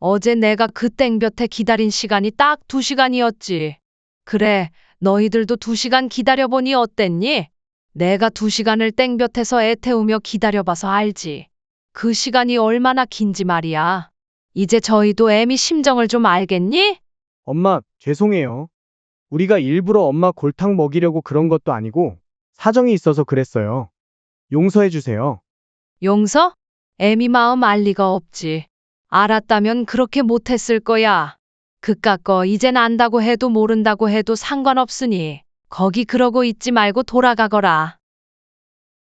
어제 내가 그 땡볕에 기다린 시간이 딱 2시간이었지. 그래, 너희들도 2시간 기다려보니 어땠니? 내가 2시간을 땡볕에서 애 태우며 기다려봐서 알지. 그 시간이 얼마나 긴지 말이야. 이제 저희도 애미 심정을 좀 알겠니? 엄마, 죄송해요. 우리가 일부러 엄마 골탕 먹이려고 그런 것도 아니고 사정이 있어서 그랬어요. 용서해 주세요. 용서? 애미 마음 알 리가 없지. 알았다면 그렇게 못했을 거야. 그깟 거 이젠 안다고 해도 모른다고 해도 상관없으니 거기 그러고 있지 말고 돌아가거라.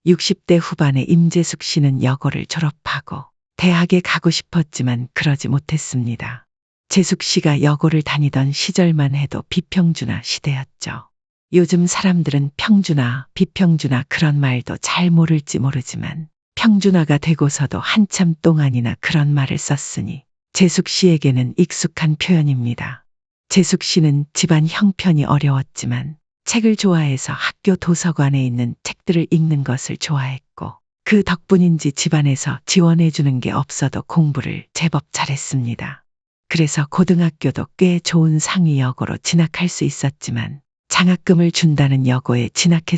60대 후반의 임재숙 씨는 여고를 졸업하고 대학에 가고 싶었지만 그러지 못했습니다. 재숙 씨가 여고를 다니던 시절만 해도 비평준화 시대였죠. 요즘 사람들은 평준화, 비평준화 그런 말도 잘 모를지 모르지만 평준화가 되고서도 한참 동안이나 그런 말을 썼으니 재숙 씨에게는 익숙한 표현입니다. 재숙 씨는 집안 형편이 어려웠지만 책을 좋아해서 학교 도서관에 있는 책들을 읽는 것을 좋아했고 그 덕분인지 집안에서 지원해 주는 게 없어도 공부를 제법 잘했습니다. 그래서 고등학교도 꽤 좋은 상위 여고로 진학할 수 있었지만 장학금을 준다는 여고에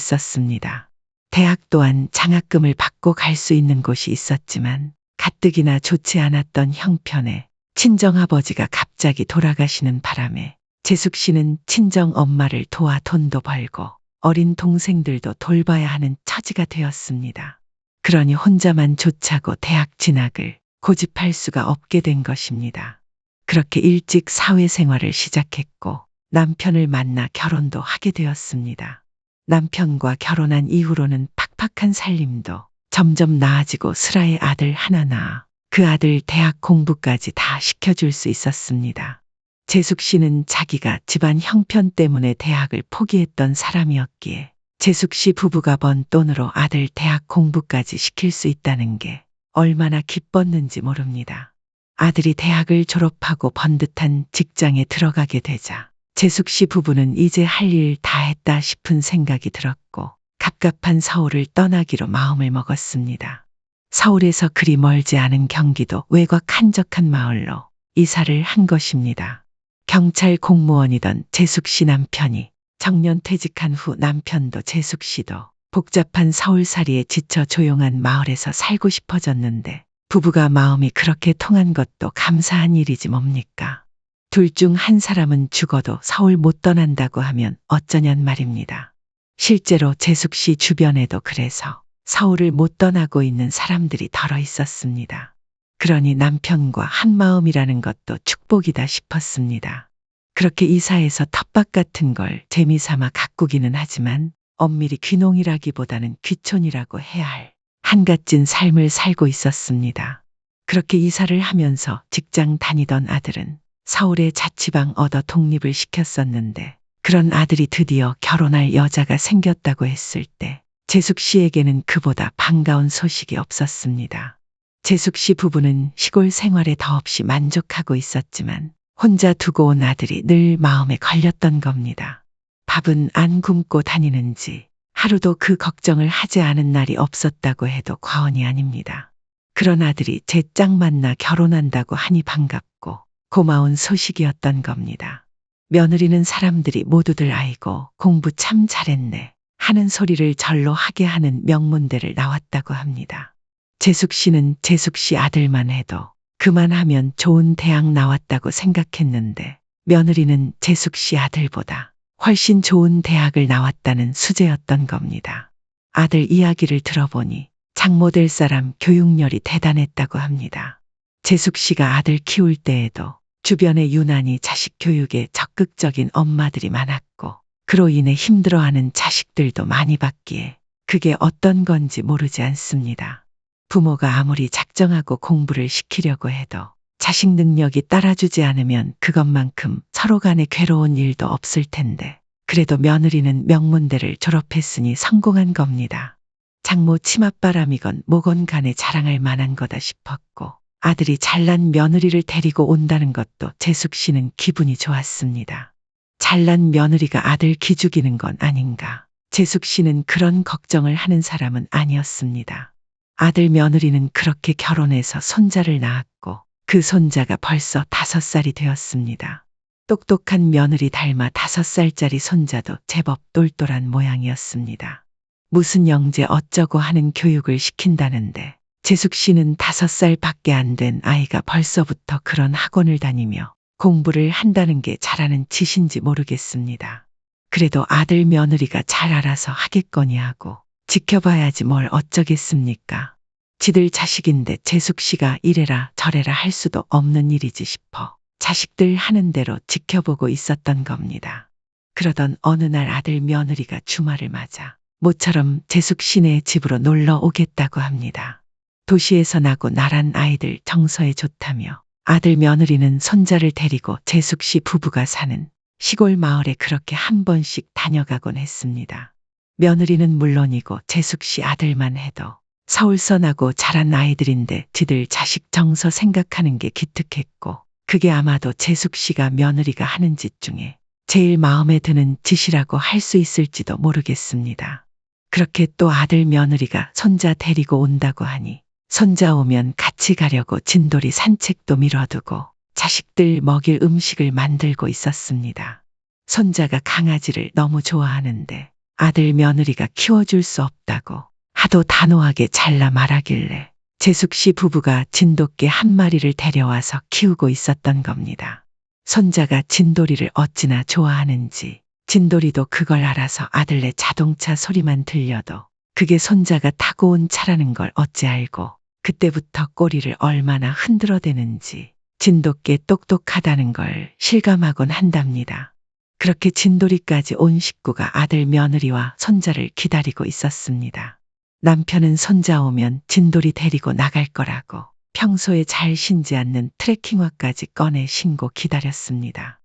진학했었습니다. 대학 또한 장학금을 받고 갈 수 있는 곳이 있었지만 가뜩이나 좋지 않았던 형편에 친정아버지가 갑자기 돌아가시는 바람에 재숙 씨는 친정 엄마를 도와 돈도 벌고 어린 동생들도 돌봐야 하는 처지가 되었습니다. 그러니 혼자만 조차고 대학 진학을 고집할 수가 없게 된 것입니다. 그렇게 일찍 사회생활을 시작했고 남편을 만나 결혼도 하게 되었습니다. 남편과 결혼한 이후로는 팍팍한 살림도 점점 나아지고 슬아의 아들 하나 낳아 그 아들 대학 공부까지 다 시켜줄 수 있었습니다. 재숙 씨는 자기가 집안 형편 때문에 대학을 포기했던 사람이었기에 재숙 씨 부부가 번 돈으로 아들 대학 공부까지 시킬 수 있다는 게 얼마나 기뻤는지 모릅니다. 아들이 대학을 졸업하고 번듯한 직장에 들어가게 되자 재숙 씨 부부는 이제 할 일 다 했다 싶은 생각이 들었고 갑갑한 서울을 떠나기로 마음을 먹었습니다. 서울에서 그리 멀지 않은 경기도 외곽 한적한 마을로 이사를 한 것입니다. 경찰 공무원이던 재숙 씨 남편이 정년 퇴직한 후 남편도 재숙 씨도 복잡한 서울살이에 지쳐 조용한 마을에서 살고 싶어졌는데 부부가 마음이 그렇게 통한 것도 감사한 일이지 뭡니까? 둘 중 한 사람은 죽어도 서울 못 떠난다고 하면 어쩌냔 말입니다. 실제로 재숙 씨 주변에도 그래서 서울을 못 떠나고 있는 사람들이 덜어 있었습니다. 그러니 남편과 한마음이라는 것도 축복이다 싶었습니다. 그렇게 이사해서 텃밭 같은 걸 재미삼아 가꾸기는 하지만 엄밀히 귀농이라기보다는 귀촌이라고 해야 할 한갓진 삶을 살고 있었습니다. 그렇게 이사를 하면서 직장 다니던 아들은 서울에 자취방 얻어 독립을 시켰었는데 그런 아들이 드디어 결혼할 여자가 생겼다고 했을 때 재숙 씨에게는 그보다 반가운 소식이 없었습니다. 재숙 씨 부부는 시골 생활에 더없이 만족하고 있었지만 혼자 두고 온 아들이 늘 마음에 걸렸던 겁니다. 밥은 안 굶고 다니는지 하루도 그 걱정을 하지 않은 날이 없었다고 해도 과언이 아닙니다. 그런 아들이 제 짝 만나 결혼한다고 하니 반갑고 고마운 소식이었던 겁니다. 며느리는 사람들이 모두들 아이고 공부 참 잘했네 하는 소리를 절로 하게 하는 명문대를 나왔다고 합니다. 재숙 씨는 재숙 씨 아들만 해도 그만하면 좋은 대학 나왔다고 생각했는데 며느리는 재숙 씨 아들보다 훨씬 좋은 대학을 나왔다는 수재였던 겁니다. 아들 이야기를 들어보니 장모 될 사람 교육열이 대단했다고 합니다. 재숙 씨가 아들 키울 때에도 주변에 유난히 자식 교육에 적극적인 엄마들이 많았고 그로 인해 힘들어하는 자식들도 많이 봤기에 그게 어떤 건지 모르지 않습니다. 부모가 아무리 작정하고 공부를 시키려고 해도 자식 능력이 따라주지 않으면 그것만큼 서로 간에 괴로운 일도 없을 텐데 그래도 며느리는 명문대를 졸업했으니 성공한 겁니다. 장모 치맛바람이건 뭐건 간에 자랑할 만한 거다 싶었고 아들이 잘난 며느리를 데리고 온다는 것도 재숙 씨는 기분이 좋았습니다. 잘난 며느리가 아들 기죽이는 건 아닌가. 재숙 씨는 그런 걱정을 하는 사람은 아니었습니다. 아들 며느리는 그렇게 결혼해서 손자를 낳았고 그 손자가 벌써 5살이 되었습니다. 똑똑한 며느리 닮아 5살짜리 손자도 제법 똘똘한 모양이었습니다. 무슨 영재 어쩌고 하는 교육을 시킨다는데 재숙 씨는 5살밖에 안 된 아이가 벌써부터 그런 학원을 다니며 공부를 한다는 게 잘하는 짓인지 모르겠습니다. 그래도 아들 며느리가 잘 알아서 하겠거니 하고 지켜봐야지 뭘 어쩌겠습니까. 지들 자식인데 재숙 씨가 이래라 저래라 할 수도 없는 일이지 싶어 자식들 하는 대로 지켜보고 있었던 겁니다. 그러던 어느 날 아들 며느리가 주말을 맞아 모처럼 재숙 씨네 집으로 놀러 오겠다고 합니다. 도시에서 나고 나란 아이들 정서에 좋다며 아들 며느리는 손자를 데리고 재숙 씨 부부가 사는 시골 마을에 그렇게 한 번씩 다녀가곤 했습니다. 며느리는 물론이고 재숙 씨 아들만 해도 서울서 나고 자란 아이들인데 지들 자식 정서 생각하는 게 기특했고 그게 아마도 재숙 씨가 며느리가 하는 짓 중에 제일 마음에 드는 짓이라고 할 수 있을지도 모르겠습니다. 그렇게 또 아들 며느리가 손자 데리고 온다고 하니 손자 오면 같이 가려고 진돌이 산책도 미뤄두고 자식들 먹일 음식을 만들고 있었습니다. 손자가 강아지를 너무 좋아하는데 아들 며느리가 키워줄 수 없다고 하도 단호하게 잘라 말하길래 재숙 씨 부부가 진돗개 한 마리를 데려와서 키우고 있었던 겁니다. 손자가 진돌이를 어찌나 좋아하는지 진돌이도 그걸 알아서 아들네 자동차 소리만 들려도 그게 손자가 타고 온 차라는 걸 어찌 알고 그때부터 꼬리를 얼마나 흔들어대는지 진돗개 똑똑하다는 걸 실감하곤 한답니다. 그렇게 진돌이까지 온 식구가 아들 며느리와 손자를 기다리고 있었습니다. 남편은 손자 오면 진돌이 데리고 나갈 거라고 평소에 잘 신지 않는 트레킹화까지 꺼내 신고 기다렸습니다.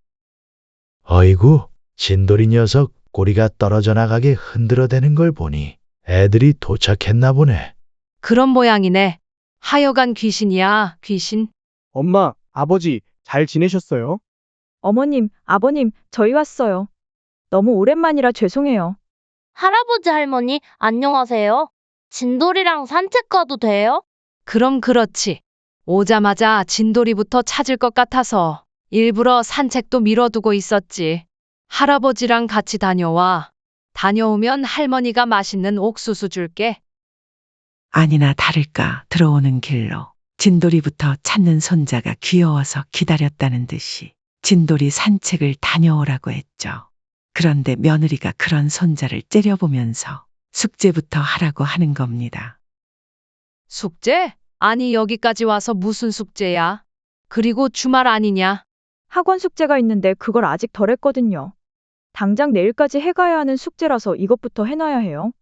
어이구, 진돌이 녀석 꼬리가 떨어져 나가게 흔들어대는 걸 보니 애들이 도착했나 보네. 그런 모양이네. 하여간 귀신이야, 귀신. 엄마, 아버지, 잘 지내셨어요? 어머님, 아버님, 저희 왔어요. 너무 오랜만이라 죄송해요. 할아버지 할머니, 안녕하세요. 진돌이랑 산책 가도 돼요? 그럼 그렇지. 오자마자 진돌이부터 찾을 것 같아서 일부러 산책도 미뤄두고 있었지. 할아버지랑 같이 다녀와. 다녀오면 할머니가 맛있는 옥수수 줄게. 아니나 다를까 들어오는 길로 진돌이부터 찾는 손자가 귀여워서 기다렸다는 듯이 진돌이 산책을 다녀오라고 했죠. 그런데 며느리가 그런 손자를 째려보면서 숙제부터 하라고 하는 겁니다. 숙제? 아니 여기까지 와서 무슨 숙제야? 그리고 주말 아니냐? 학원 숙제가 있는데 그걸 아직 덜 했거든요. 당장 내일까지 해가야 하는 숙제라서 이것부터 해놔야 해요.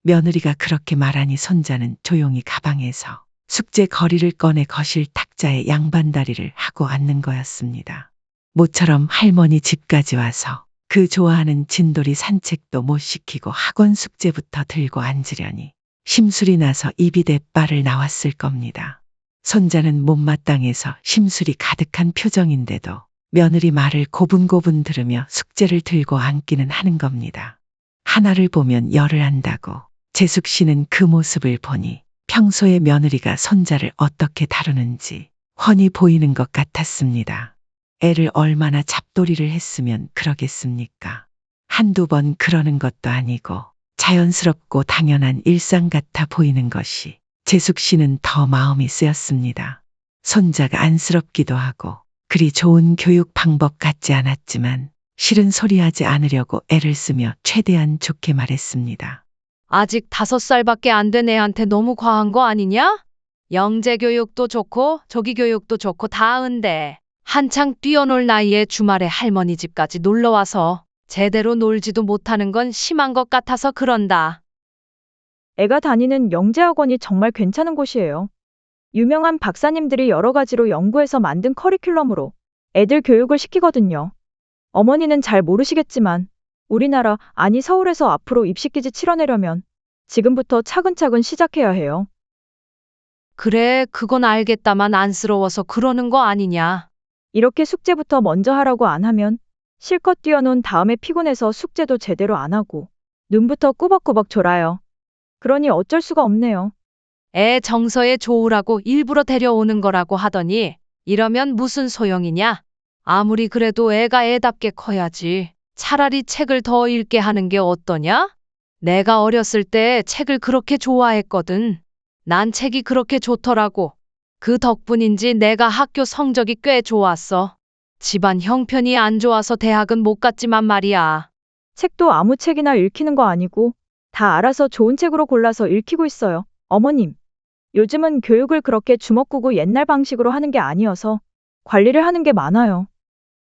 며느리가 그렇게 말하니 손자는 조용히 가방에서 숙제 거리를 꺼내 거실 탁자에 양반다리를 하고 앉는 거였습니다. 모처럼 할머니 집까지 와서 그 좋아하는 진돌이 산책도 못 시키고 학원 숙제부터 들고 앉으려니 심술이 나서 입이 대빨을 나왔을 겁니다. 손자는 못마땅해서 심술이 가득한 표정인데도 며느리 말을 고분고분 들으며 숙제를 들고 앉기는 하는 겁니다. 하나를 보면 열을 안다고 재숙 씨는 그 모습을 보니 평소에 며느리가 손자를 어떻게 다루는지 훤히 보이는 것 같았습니다. 애를 얼마나 잡돌이를 했으면 그러겠습니까? 한두 번 그러는 것도 아니고 자연스럽고 당연한 일상 같아 보이는 것이 재숙 씨는 더 마음이 쓰였습니다. 손자가 안쓰럽기도 하고 그리 좋은 교육 방법 같지 않았지만 싫은 소리 하지 않으려고 애를 쓰며 최대한 좋게 말했습니다. 아직 5살밖에 안 된 애한테 너무 과한 거 아니냐? 영재 교육도 좋고 조기 교육도 좋고 다 은데 한창 뛰어놀 나이에 주말에 할머니 집까지 놀러와서 제대로 놀지도 못하는 건 심한 것 같아서 그런다. 애가 다니는 영재학원이 정말 괜찮은 곳이에요. 유명한 박사님들이 여러 가지로 연구해서 만든 커리큘럼으로 애들 교육을 시키거든요. 어머니는 잘 모르시겠지만 우리나라, 아니 서울에서 앞으로 입시퀴즈 치러내려면 지금부터 차근차근 시작해야 해요. 그래, 그건 알겠다만 안쓰러워서 그러는 거 아니냐? 이렇게 숙제부터 먼저 하라고 안 하면 실컷 뛰어논 다음에 피곤해서 숙제도 제대로 안 하고 눈부터 꾸벅꾸벅 졸아요. 그러니 어쩔 수가 없네요. 애 정서에 좋으라고 일부러 데려오는 거라고 하더니 이러면 무슨 소용이냐? 아무리 그래도 애가 애답게 커야지. 차라리 책을 더 읽게 하는 게 어떠냐? 내가 어렸을 때 책을 그렇게 좋아했거든. 난 책이 그렇게 좋더라고. 그 덕분인지 내가 학교 성적이 꽤 좋았어. 집안 형편이 안 좋아서 대학은 못 갔지만 말이야. 책도 아무 책이나 읽히는 거 아니고 다 알아서 좋은 책으로 골라서 읽히고 있어요. 어머님, 요즘은 교육을 그렇게 주먹구구 옛날 방식으로 하는 게 아니어서 관리를 하는 게 많아요.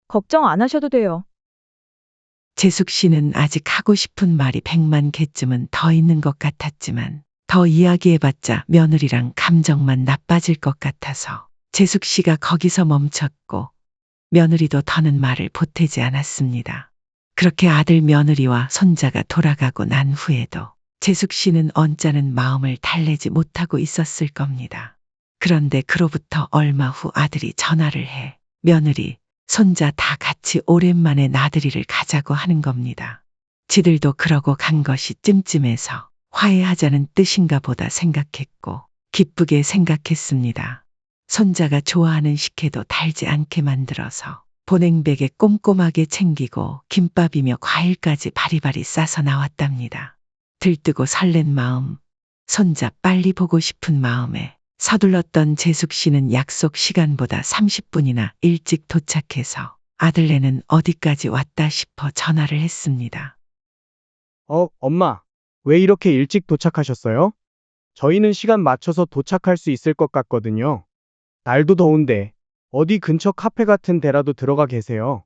걱정 안 하셔도 돼요. 재숙 씨는 아직 하고 싶은 말이 100만 개쯤은 더 있는 것 같았지만 더 이야기해봤자 며느리랑 감정만 나빠질 것 같아서 재숙 씨가 거기서 멈췄고 며느리도 더는 말을 보태지 않았습니다. 그렇게 아들 며느리와 손자가 돌아가고 난 후에도 재숙 씨는 언짢은 마음을 달래지 못하고 있었을 겁니다. 그런데 그로부터 얼마 후 아들이 전화를 해 며느리, 손자 다 같이 오랜만에 나들이를 가자고 하는 겁니다. 지들도 그러고 간 것이 찜찜해서 화해하자는 뜻인가 보다 생각했고 기쁘게 생각했습니다. 손자가 좋아하는 식혜도 달지 않게 만들어서 보냉백에 꼼꼼하게 챙기고 김밥이며 과일까지 바리바리 싸서 나왔답니다. 들뜨고 설렌 마음, 손자 빨리 보고 싶은 마음에 서둘렀던 재숙 씨는 약속 시간보다 30분이나 일찍 도착해서 아들네는 어디까지 왔다 싶어 전화를 했습니다. 엄마, 왜 이렇게 일찍 도착하셨어요? 저희는 시간 맞춰서 도착할 수 있을 것 같거든요. 날도 더운데 어디 근처 카페 같은 데라도 들어가 계세요.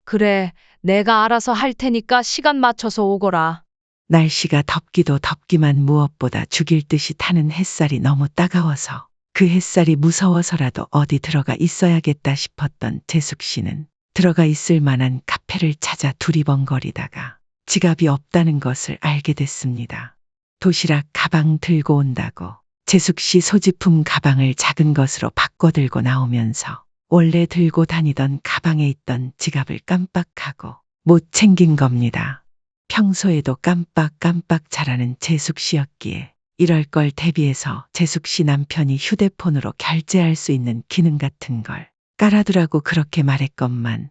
그래, 내가 알아서 할 테니까 시간 맞춰서 오거라. 날씨가 덥기도 덥기만 무엇보다 죽일 듯이 타는 햇살이 너무 따가워서 그 햇살이 무서워서라도 어디 들어가 있어야겠다 싶었던 재숙 씨는 들어가 있을 만한 카페를 찾아 두리번거리다가 지갑이 없다는 것을 알게 됐습니다. 도시락 가방 들고 온다고 재숙 씨 소지품 가방을 작은 것으로 바꿔 들고 나오면서 원래 들고 다니던 가방에 있던 지갑을 깜빡하고 못 챙긴 겁니다. 평소에도 깜빡깜빡 잘하는 재숙 씨였기에 이럴 걸 대비해서 재숙 씨 남편이 휴대폰으로 결제할 수 있는 기능 같은 걸 깔아두라고 그렇게 말했건만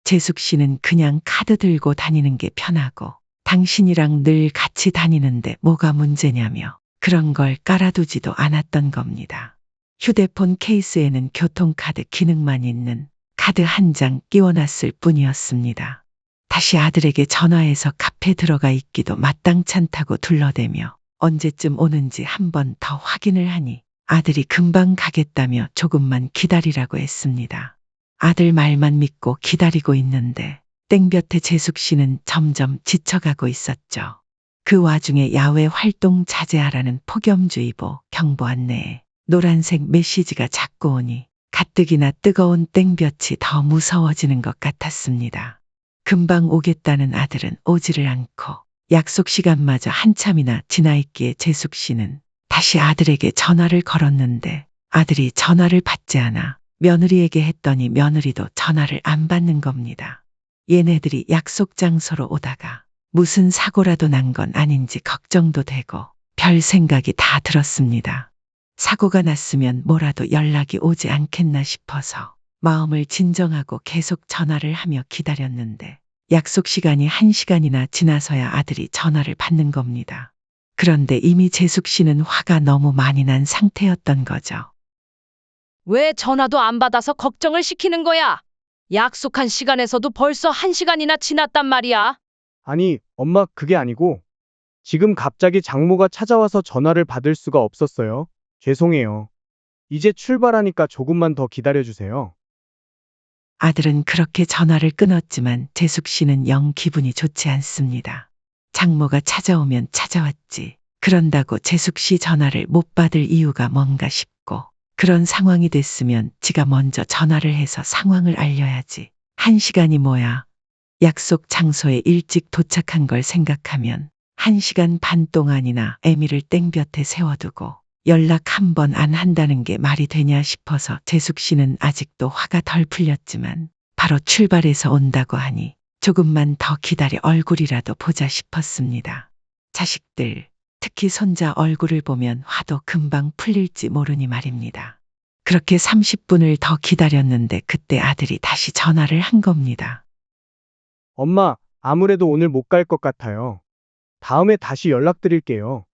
재숙 씨는 그냥 카드 들고 다니는 게 편하고 당신이랑 늘 같이 다니는데 뭐가 문제냐며 그런 걸 깔아두지도 않았던 겁니다. 휴대폰 케이스에는 교통카드 기능만 있는 카드 한 장 끼워놨을 뿐이었습니다. 다시 아들에게 전화해서 카페 들어가 있기도 마땅찮다고 둘러대며 언제쯤 오는지 한 번 더 확인을 하니 아들이 금방 가겠다며 조금만 기다리라고 했습니다. 아들 말만 믿고 기다리고 있는데 땡볕에 재숙 씨는 점점 지쳐가고 있었죠. 그 와중에 야외 활동 자제하라는 폭염주의보 경보 안내에 노란색 메시지가 자꾸 오니 가뜩이나 뜨거운 땡볕이 더 무서워지는 것 같았습니다. 금방 오겠다는 아들은 오지를 않고 약속 시간마저 한참이나 지나 있기에 재숙 씨는 다시 아들에게 전화를 걸었는데 아들이 전화를 받지 않아 며느리에게 했더니 며느리도 전화를 안 받는 겁니다. 얘네들이 약속 장소로 오다가 무슨 사고라도 난 건 아닌지 걱정도 되고 별 생각이 다 들었습니다. 사고가 났으면 뭐라도 연락이 오지 않겠나 싶어서 마음을 진정하고 계속 전화를 하며 기다렸는데 약속 시간이 1시간이나 지나서야 아들이 전화를 받는 겁니다. 그런데 이미 재숙 씨는 화가 너무 많이 난 상태였던 거죠. 왜 전화도 안 받아서 걱정을 시키는 거야? 약속한 시간에서도 벌써 1시간이나 지났단 말이야. 아니, 엄마, 그게 아니고 지금 갑자기 장모가 찾아와서 전화를 받을 수가 없었어요. 죄송해요. 이제 출발하니까 조금만 더 기다려주세요. 아들은 그렇게 전화를 끊었지만 재숙 씨는 영 기분이 좋지 않습니다. 장모가 찾아오면 찾아왔지. 그런다고 재숙 씨 전화를 못 받을 이유가 뭔가 싶고 그런 상황이 됐으면 지가 먼저 전화를 해서 상황을 알려야지. 1시간이 뭐야. 약속 장소에 일찍 도착한 걸 생각하면 1시간 반 동안이나 애미를 땡볕에 세워두고 연락 한 번 안 한다는 게 말이 되냐 싶어서 재숙 씨는 아직도 화가 덜 풀렸지만 바로 출발해서 온다고 하니 조금만 더 기다려 얼굴이라도 보자 싶었습니다. 자식들, 특히 손자 얼굴을 보면 화도 금방 풀릴지 모르니 말입니다. 그렇게 30분을 더 기다렸는데 그때 아들이 다시 전화를 한 겁니다. 엄마, 아무래도 오늘 못 갈 것 같아요. 다음에 다시 연락드릴게요.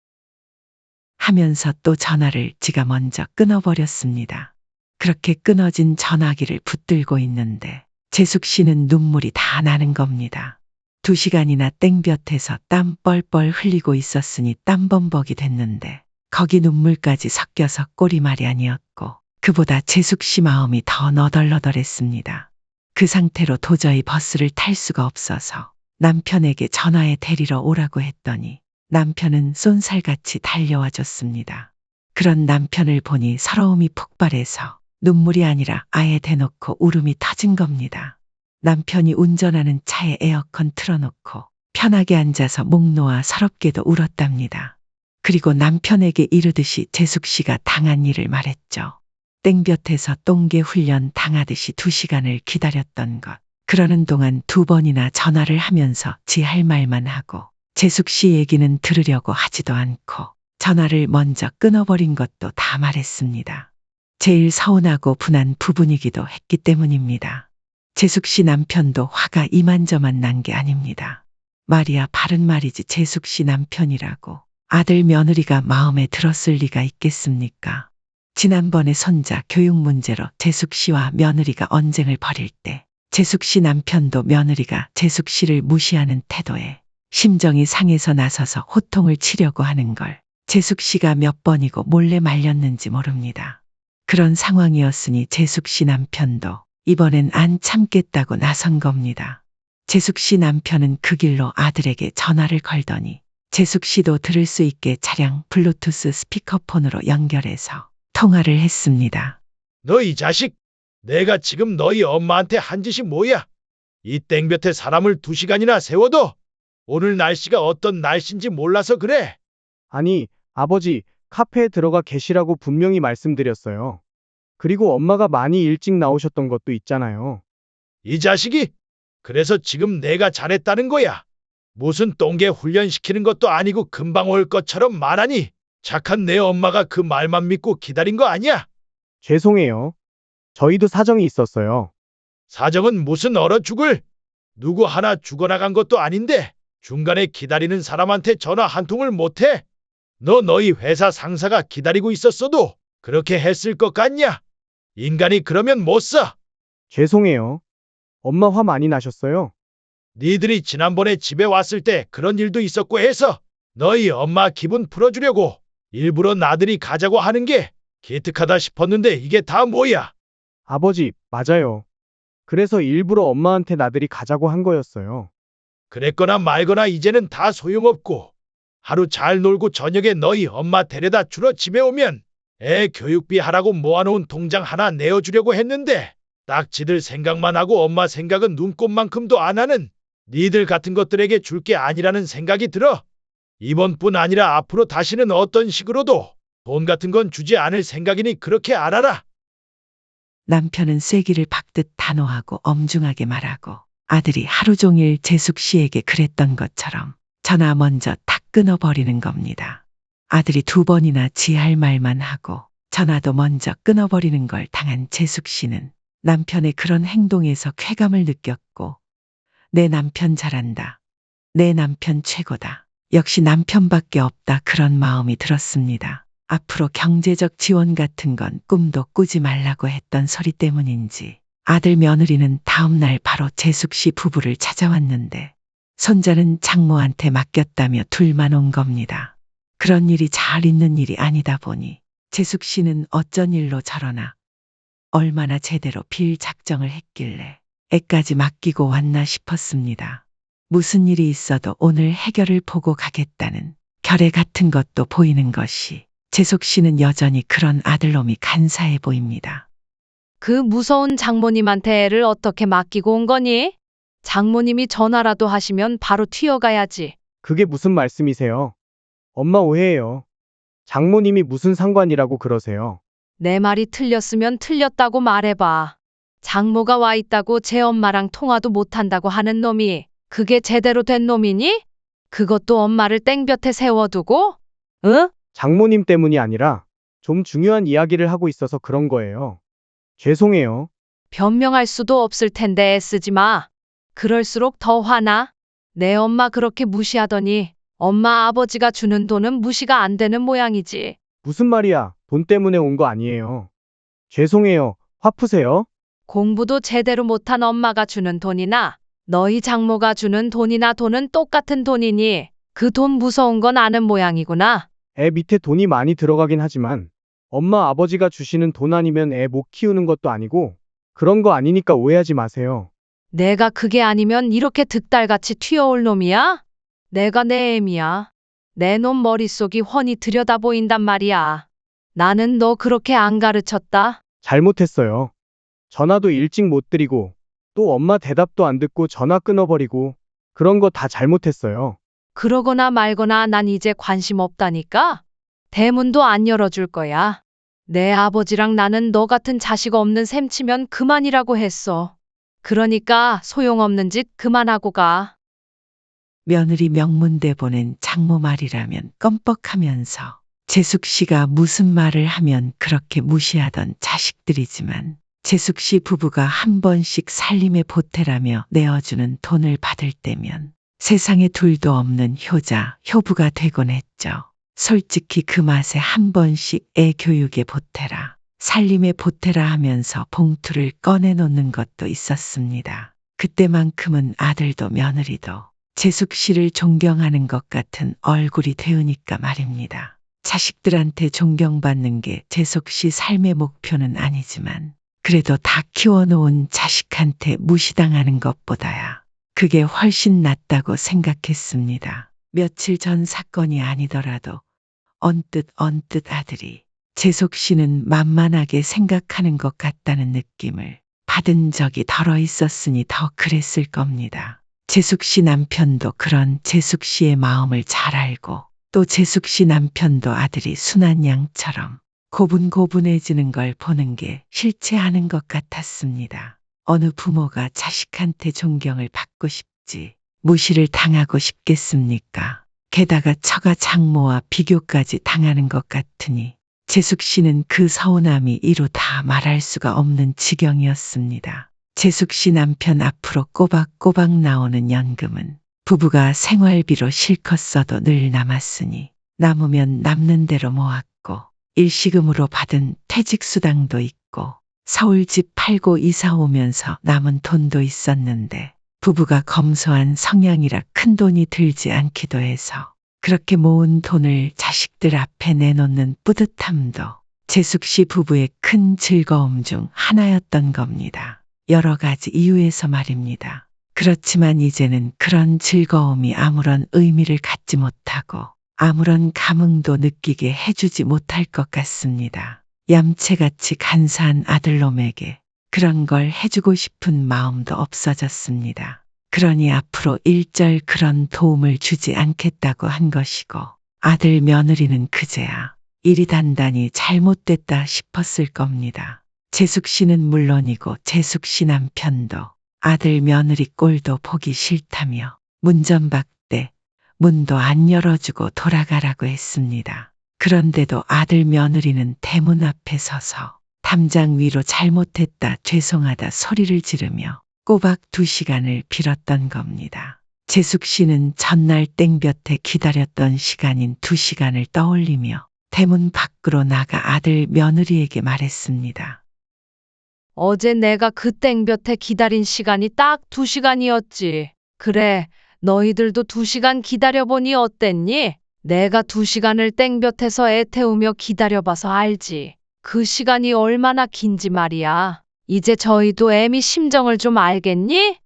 하면서 또 전화를 지가 먼저 끊어버렸습니다. 그렇게 끊어진 전화기를 붙들고 있는데 재숙 씨는 눈물이 다 나는 겁니다. 2시간이나 땡볕에서 땀 뻘뻘 흘리고 있었으니 땀범벅이 됐는데 거기 눈물까지 섞여서 꼴이말이 아니었고 그보다 재숙 씨 마음이 더 너덜너덜했습니다. 그 상태로 도저히 버스를 탈 수가 없어서 남편에게 전화해 데리러 오라고 했더니 남편은 쏜살같이 달려와 줬습니다. 그런 남편을 보니 서러움이 폭발해서 눈물이 아니라 아예 대놓고 울음이 터진 겁니다. 남편이 운전하는 차에 에어컨 틀어놓고 편하게 앉아서 목 놓아 서럽게도 울었답니다. 그리고 남편에게 이르듯이 재숙 씨가 당한 일을 말했죠. 땡볕에서 똥개 훈련 당하듯이 2시간을 기다렸던 것. 그러는 동안 2번이나 전화를 하면서 지 할 말만 하고 재숙 씨 얘기는 들으려고 하지도 않고 전화를 먼저 끊어버린 것도 다 말했습니다. 제일 서운하고 분한 부분이기도 했기 때문입니다. 재숙 씨 남편도 화가 이만저만 난 게 아닙니다. 말이야 바른 말이지 재숙 씨 남편이라고 아들 며느리가 마음에 들었을 리가 있겠습니까? 지난번에 손자 교육 문제로 재숙 씨와 며느리가 언쟁을 벌일 때 재숙 씨 남편도 며느리가 재숙 씨를 무시하는 태도에 심정이 상해서 나서서 호통을 치려고 하는 걸 재숙 씨가 몇 번이고 몰래 말렸는지 모릅니다. 그런 상황이었으니 재숙 씨 남편도 이번엔 안 참겠다고 나선 겁니다. 재숙 씨 남편은 그 길로 아들에게 전화를 걸더니 재숙 씨도 들을 수 있게 차량 블루투스 스피커폰으로 연결해서 통화를 했습니다. 너 이 자식! 내가 지금 너희 엄마한테 한 짓이 뭐야? 이 땡볕에 사람을 2시간이나 세워둬? 오늘 날씨가 어떤 날씨인지 몰라서 그래. 아니, 아버지, 카페에 들어가 계시라고 분명히 말씀드렸어요. 그리고 엄마가 많이 일찍 나오셨던 것도 있잖아요. 이 자식이! 그래서 지금 내가 잘했다는 거야. 무슨 똥개 훈련시키는 것도 아니고 금방 올 것처럼 말하니 착한 내 엄마가 그 말만 믿고 기다린 거 아니야? 죄송해요. 저희도 사정이 있었어요. 사정은 무슨 얼어 죽을? 누구 하나 죽어나간 것도 아닌데 중간에 기다리는 사람한테 전화 한 통을 못해? 너희 회사 상사가 기다리고 있었어도 그렇게 했을 것 같냐? 인간이 그러면 못 사. 죄송해요. 엄마 화 많이 나셨어요? 니들이 지난번에 집에 왔을 때 그런 일도 있었고 해서 너희 엄마 기분 풀어주려고 일부러 나들이 가자고 하는 게 기특하다 싶었는데 이게 다 뭐야? 아버지, 맞아요. 그래서 일부러 엄마한테 나들이 가자고 한 거였어요. 그랬거나 말거나 이제는 다 소용없고 하루 잘 놀고 저녁에 너희 엄마 데려다 주러 집에 오면 애 교육비 하라고 모아놓은 통장 하나 내어주려고 했는데 딱 지들 생각만 하고 엄마 생각은 눈꼽만큼도 안 하는 니들 같은 것들에게 줄 게 아니라는 생각이 들어. 이번뿐 아니라 앞으로 다시는 어떤 식으로도 돈 같은 건 주지 않을 생각이니 그렇게 알아라. 남편은 쐐기를 박듯 단호하고 엄중하게 말하고 아들이 하루 종일 재숙 씨에게 그랬던 것처럼 전화 먼저 탁 끊어버리는 겁니다. 아들이 2번이나 지 할 말만 하고 전화도 먼저 끊어버리는 걸 당한 재숙 씨는 남편의 그런 행동에서 쾌감을 느꼈고 내 남편 잘한다. 내 남편 최고다. 역시 남편밖에 없다 그런 마음이 들었습니다. 앞으로 경제적 지원 같은 건 꿈도 꾸지 말라고 했던 소리 때문인지 아들 며느리는 다음 날 바로 재숙 씨 부부를 찾아왔는데 손자는 장모한테 맡겼다며 둘만 온 겁니다. 그런 일이 잘 있는 일이 아니다 보니 재숙 씨는 어쩐 일로 저러나 얼마나 제대로 빌 작정을 했길래 애까지 맡기고 왔나 싶었습니다. 무슨 일이 있어도 오늘 해결을 보고 가겠다는 결의 같은 것도 보이는 것이 재숙 씨는 여전히 그런 아들놈이 간사해 보입니다. 그 무서운 장모님한테 애를 어떻게 맡기고 온 거니? 장모님이 전화라도 하시면 바로 튀어가야지. 그게 무슨 말씀이세요? 엄마 오해예요. 장모님이 무슨 상관이라고 그러세요? 내 말이 틀렸으면 틀렸다고 말해봐. 장모가 와 있다고 제 엄마랑 통화도 못한다고 하는 놈이 그게 제대로 된 놈이니? 그것도 엄마를 땡볕에 세워두고? 응? 장모님 때문이 아니라 좀 중요한 이야기를 하고 있어서 그런 거예요. 죄송해요. 변명할 수도 없을 텐데 애쓰지 마. 그럴수록 더 화나. 내 엄마 그렇게 무시하더니 엄마 아버지가 주는 돈은 무시가 안 되는 모양이지. 무슨 말이야? 돈 때문에 온 거 아니에요. 죄송해요. 화 푸세요? 공부도 제대로 못한 엄마가 주는 돈이나 너희 장모가 주는 돈이나 돈은 똑같은 돈이니 그 돈 무서운 건 아는 모양이구나. 애 밑에 돈이 많이 들어가긴 하지만 엄마 아버지가 주시는 돈 아니면 애 못 키우는 것도 아니고 그런 거 아니니까 오해하지 마세요. 내가 그게 아니면 이렇게 득달같이 튀어올 놈이야? 내가 내 애미야. 내 놈 머릿속이 훤히 들여다 보인단 말이야. 나는 너 그렇게 안 가르쳤다. 잘못했어요. 전화도 일찍 못 드리고 또 엄마 대답도 안 듣고 전화 끊어버리고 그런 거 다 잘못했어요. 그러거나 말거나 난 이제 관심 없다니까? 대문도 안 열어줄 거야. 내 아버지랑 나는 너 같은 자식 없는 셈 치면 그만이라고 했어. 그러니까 소용없는 짓 그만하고 가. 며느리 명문대 보낸 장모 말이라면 껌뻑하면서 재숙 씨가 무슨 말을 하면 그렇게 무시하던 자식들이지만 재숙 씨 부부가 한 번씩 살림에 보태라며 내어주는 돈을 받을 때면 세상에 둘도 없는 효자, 효부가 되곤 했죠. 솔직히 그 맛에 한 번씩 애 교육에 보태라, 살림에 보태라 하면서 봉투를 꺼내놓는 것도 있었습니다. 그때만큼은 아들도 며느리도 재숙 씨를 존경하는 것 같은 얼굴이 되으니까 말입니다. 자식들한테 존경받는 게 재숙 씨 삶의 목표는 아니지만 그래도 다 키워놓은 자식한테 무시당하는 것보다야 그게 훨씬 낫다고 생각했습니다. 며칠 전 사건이 아니더라도 언뜻 아들이 재숙 씨는 만만하게 생각하는 것 같다는 느낌을 받은 적이 덜어 있었으니 더 그랬을 겁니다. 재숙 씨 남편도 그런 재숙 씨의 마음을 잘 알고 또 재숙 씨 남편도 아들이 순한 양처럼 고분고분해지는 걸 보는 게 싫지 않은 것 같았습니다. 어느 부모가 자식한테 존경을 받고 싶지 무시를 당하고 싶겠습니까? 게다가 처가 장모와 비교까지 당하는 것 같으니 재숙 씨는 그 서운함이 이루 다 말할 수가 없는 지경이었습니다. 재숙 씨 남편 앞으로 꼬박꼬박 나오는 연금은 부부가 생활비로 실컷 써도 늘 남았으니 남으면 남는 대로 모았고 일시금으로 받은 퇴직수당도 있고 서울집 팔고 이사 오면서 남은 돈도 있었는데 부부가 검소한 성향이라 큰 돈이 들지 않기도 해서 그렇게 모은 돈을 자식들 앞에 내놓는 뿌듯함도 재숙 씨 부부의 큰 즐거움 중 하나였던 겁니다. 여러 가지 이유에서 말입니다. 그렇지만 이제는 그런 즐거움이 아무런 의미를 갖지 못하고 아무런 감흥도 느끼게 해주지 못할 것 같습니다. 얌체같이 간사한 아들놈에게 그런 걸 해주고 싶은 마음도 없어졌습니다. 그러니 앞으로 일절 그런 도움을 주지 않겠다고 한 것이고 아들 며느리는 그제야 일이 단단히 잘못됐다 싶었을 겁니다. 재숙 씨는 물론이고 재숙 씨 남편도 아들 며느리 꼴도 보기 싫다며 문전박대 문도 안 열어주고 돌아가라고 했습니다. 그런데도 아들 며느리는 대문 앞에 서서 담장 위로 잘못했다 죄송하다 소리를 지르며 꼬박 2시간을 빌었던 겁니다. 재숙 씨는 전날 땡볕에 기다렸던 시간인 2시간을 떠올리며 대문 밖으로 나가 아들 며느리에게 말했습니다. 어제 내가 그 땡볕에 기다린 시간이 딱 2시간이었지. 그래, 너희들도 2시간 기다려보니 어땠니? 내가 2시간을 땡볕에서 애 태우며 기다려봐서 알지. 그 시간이 얼마나 긴지 말이야. 이제 저희도 애미 심정을 좀 알겠니?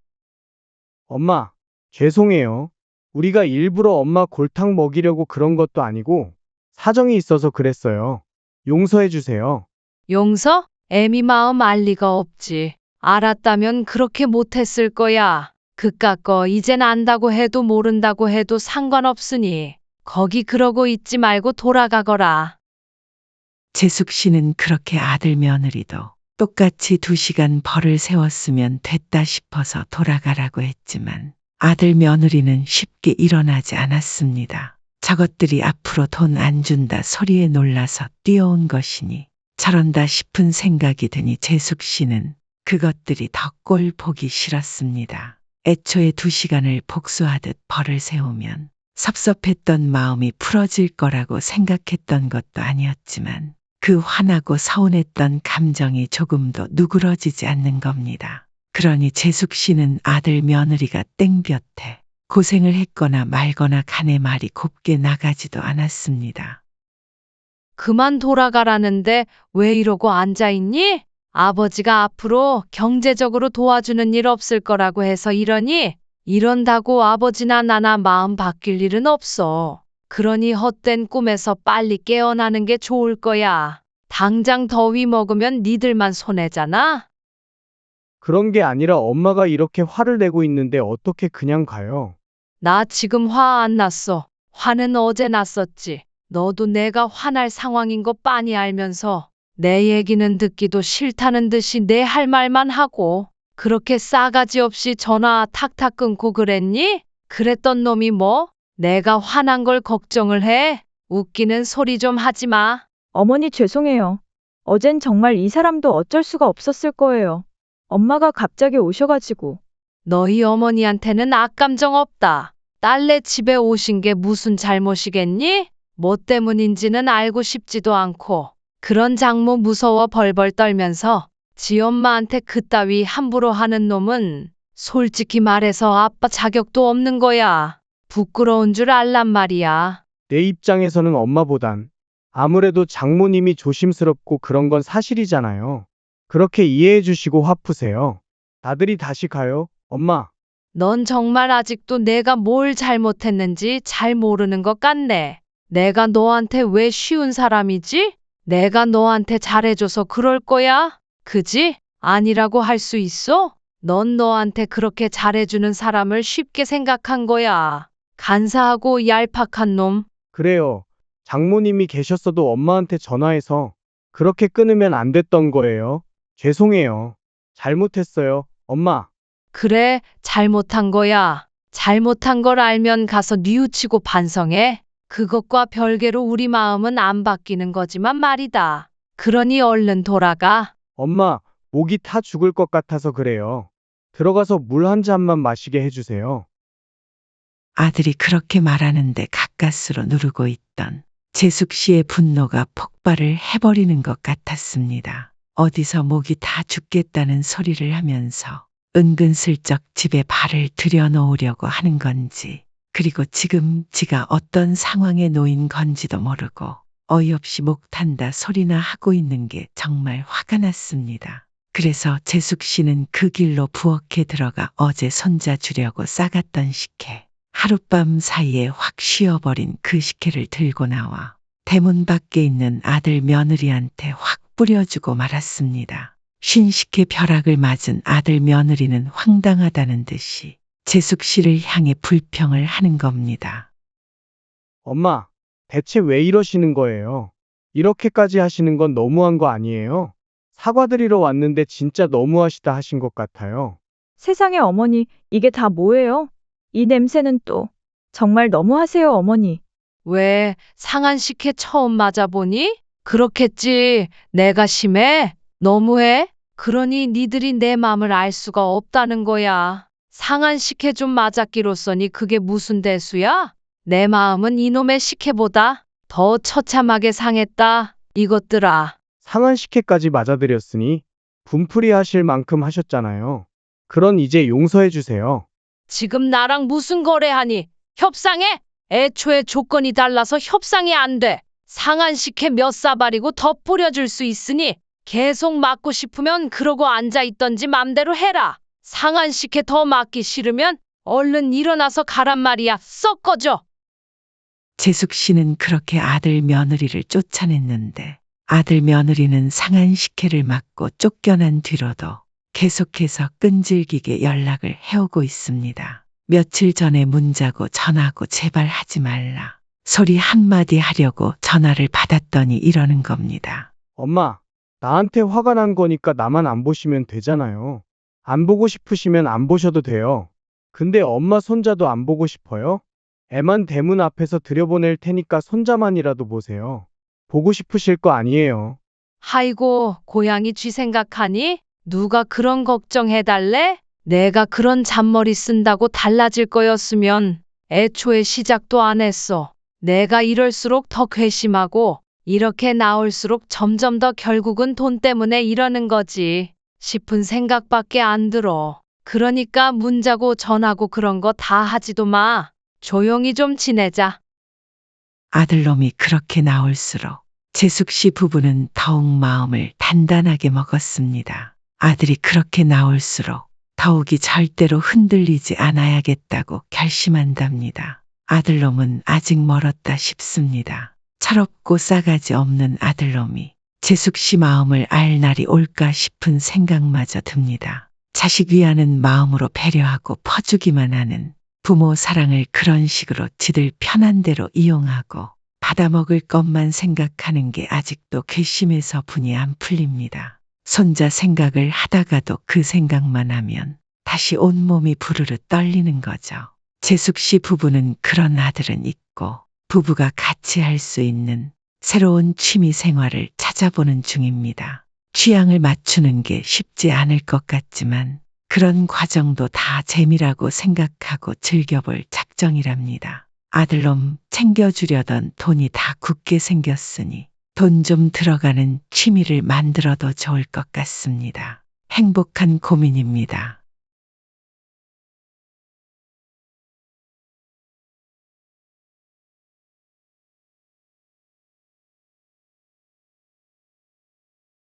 엄마, 죄송해요. 우리가 일부러 엄마 골탕 먹이려고 그런 것도 아니고 사정이 있어서 그랬어요. 용서해 주세요. 용서? 애미 마음 알 리가 없지. 알았다면 그렇게 못했을 거야. 그깟 거 이젠 안다고 해도 모른다고 해도 상관없으니 거기 그러고 있지 말고 돌아가거라. 재숙 씨는 그렇게 아들 며느리도 똑같이 2시간 벌을 세웠으면 됐다 싶어서 돌아가라고 했지만 아들 며느리는 쉽게 일어나지 않았습니다. 저것들이 앞으로 돈 안 준다 소리에 놀라서 뛰어온 것이니 저런다 싶은 생각이 드니 재숙 씨는 그것들이 더 꼴 보기 싫었습니다. 애초에 2시간을 복수하듯 벌을 세우면 섭섭했던 마음이 풀어질 거라고 생각했던 것도 아니었지만 그 화나고 서운했던 감정이 조금도 누그러지지 않는 겁니다. 그러니 재숙 씨는 아들 며느리가 땡볕에 고생을 했거나 말거나 간에 말이 곱게 나가지도 않았습니다. 그만 돌아가라는데 왜 이러고 앉아있니? 아버지가 앞으로 경제적으로 도와주는 일 없을 거라고 해서 이러니? 이런다고 아버지나 나나 마음 바뀔 일은 없어. 그러니 헛된 꿈에서 빨리 깨어나는 게 좋을 거야. 당장 더위 먹으면 니들만 손해잖아? 그런 게 아니라 엄마가 이렇게 화를 내고 있는데 어떻게 그냥 가요? 나 지금 화 안 났어. 화는 어제 났었지. 너도 내가 화날 상황인 거 빤히 알면서 내 얘기는 듣기도 싫다는 듯이 내 할 말만 하고 그렇게 싸가지 없이 전화 탁탁 끊고 그랬니? 그랬던 놈이 뭐? 내가 화난 걸 걱정을 해? 웃기는 소리 좀 하지 마. 어머니 죄송해요. 어젠 정말 이 사람도 어쩔 수가 없었을 거예요. 엄마가 갑자기 오셔가지고. 너희 어머니한테는 악감정 없다. 딸네 집에 오신 게 무슨 잘못이겠니? 뭐 때문인지는 알고 싶지도 않고 그런 장모 무서워 벌벌 떨면서 지 엄마한테 그따위 함부로 하는 놈은 솔직히 말해서 아빠 자격도 없는 거야. 부끄러운 줄 알란 말이야. 내 입장에서는 엄마보단 아무래도 장모님이 조심스럽고 그런 건 사실이잖아요. 그렇게 이해해 주시고 화 푸세요. 아들이 다시 가요, 엄마. 넌 정말 아직도 내가 뭘 잘못했는지 잘 모르는 것 같네. 내가 너한테 왜 쉬운 사람이지? 내가 너한테 잘해줘서 그럴 거야? 그지? 아니라고 할 수 있어? 넌 너한테 그렇게 잘해주는 사람을 쉽게 생각한 거야. 간사하고 얄팍한 놈. 그래요. 장모님이 계셨어도 엄마한테 전화해서 그렇게 끊으면 안 됐던 거예요. 죄송해요. 잘못했어요, 엄마. 그래, 잘못한 거야. 잘못한 걸 알면 가서 뉘우치고 반성해. 그것과 별개로 우리 마음은 안 바뀌는 거지만 말이다. 그러니 얼른 돌아가. 엄마, 목이 타 죽을 것 같아서 그래요. 들어가서 물 한 잔만 마시게 해주세요. 아들이 그렇게 말하는데 가까스로 누르고 있던 재숙 씨의 분노가 폭발을 해버리는 것 같았습니다. 어디서 목이 다 죽겠다는 소리를 하면서 은근슬쩍 집에 발을 들여놓으려고 하는 건지, 그리고 지금 지가 어떤 상황에 놓인 건지도 모르고 어이없이 목 탄다 소리나 하고 있는 게 정말 화가 났습니다. 그래서 재숙 씨는 그 길로 부엌에 들어가 어제 손자 주려고 싸갔던 식혜, 하룻밤 사이에 확 쉬어버린 그 식혜를 들고 나와 대문 밖에 있는 아들 며느리한테 확 뿌려주고 말았습니다. 신식혜 벼락을 맞은 아들 며느리는 황당하다는 듯이 재숙 씨를 향해 불평을 하는 겁니다. 엄마, 대체 왜 이러시는 거예요? 이렇게까지 하시는 건 너무한 거 아니에요? 사과드리러 왔는데 진짜 너무하시다 하신 것 같아요. 세상에 어머니, 이게 다 뭐예요? 이 냄새는 또. 정말 너무하세요, 어머니. 왜 상한 식혜 처음 맞아보니? 그렇겠지. 내가 심해? 너무해? 그러니 니들이 내 맘을 알 수가 없다는 거야. 상한 식혜 좀 맞았기로써니 그게 무슨 대수야? 내 마음은 이놈의 식혜보다 더 처참하게 상했다. 이것들아. 상한 식혜까지 맞아드렸으니 분풀이 하실 만큼 하셨잖아요. 그런 이제 용서해 주세요. 지금 나랑 무슨 거래하니? 협상해? 애초에 조건이 달라서 협상이 안 돼. 상한 식혜 몇 사발이고 더 뿌려줄 수 있으니 계속 맞고 싶으면 그러고 앉아있던지 맘대로 해라. 상한 식혜 더 맞기 싫으면 얼른 일어나서 가란 말이야. 썩 꺼져. 재숙 씨는 그렇게 아들 며느리를 쫓아냈는데 아들 며느리는 상한 식혜를 맞고 쫓겨난 뒤로도 계속해서 끈질기게 연락을 해오고 있습니다. 며칠 전에 문자고 전화고 제발 하지 말라 소리 한마디 하려고 전화를 받았더니 이러는 겁니다. 엄마, 나한테 화가 난 거니까 나만 안 보시면 되잖아요. 안 보고 싶으시면 안 보셔도 돼요. 근데 엄마 손자도 안 보고 싶어요? 애만 대문 앞에서 들여보낼 테니까 손자만이라도 보세요. 보고 싶으실 거 아니에요. 아이고, 고양이 쥐 생각하니? 누가 그런 걱정해달래? 내가 그런 잔머리 쓴다고 달라질 거였으면 애초에 시작도 안 했어. 내가 이럴수록 더 괘씸하고 이렇게 나올수록 점점 더 결국은 돈 때문에 이러는 거지 싶은 생각밖에 안 들어. 그러니까 문자고 전화고 그런 거 다 하지도 마. 조용히 좀 지내자. 아들놈이 그렇게 나올수록 재숙 씨 부부는 더욱 마음을 단단하게 먹었습니다. 아들이 그렇게 나올수록 더욱이 절대로 흔들리지 않아야겠다고 결심한답니다. 아들놈은 아직 멀었다 싶습니다. 철없고 싸가지 없는 아들놈이 재숙 씨 마음을 알 날이 올까 싶은 생각마저 듭니다. 자식 위하는 마음으로 배려하고 퍼주기만 하는 부모 사랑을 그런 식으로 지들 편한 대로 이용하고 받아먹을 것만 생각하는 게 아직도 괘씸해서 분이 안 풀립니다. 손자 생각을 하다가도 그 생각만 하면 다시 온몸이 부르르 떨리는 거죠. 재숙 씨 부부는 그런 아들은 있고 부부가 같이 할 수 있는 새로운 취미 생활을 찾아보는 중입니다. 취향을 맞추는 게 쉽지 않을 것 같지만 그런 과정도 다 재미라고 생각하고 즐겨볼 작정이랍니다. 아들놈 챙겨주려던 돈이 다 굳게 생겼으니 돈 좀 들어가는 취미를 만들어도 좋을 것 같습니다. 행복한 고민입니다.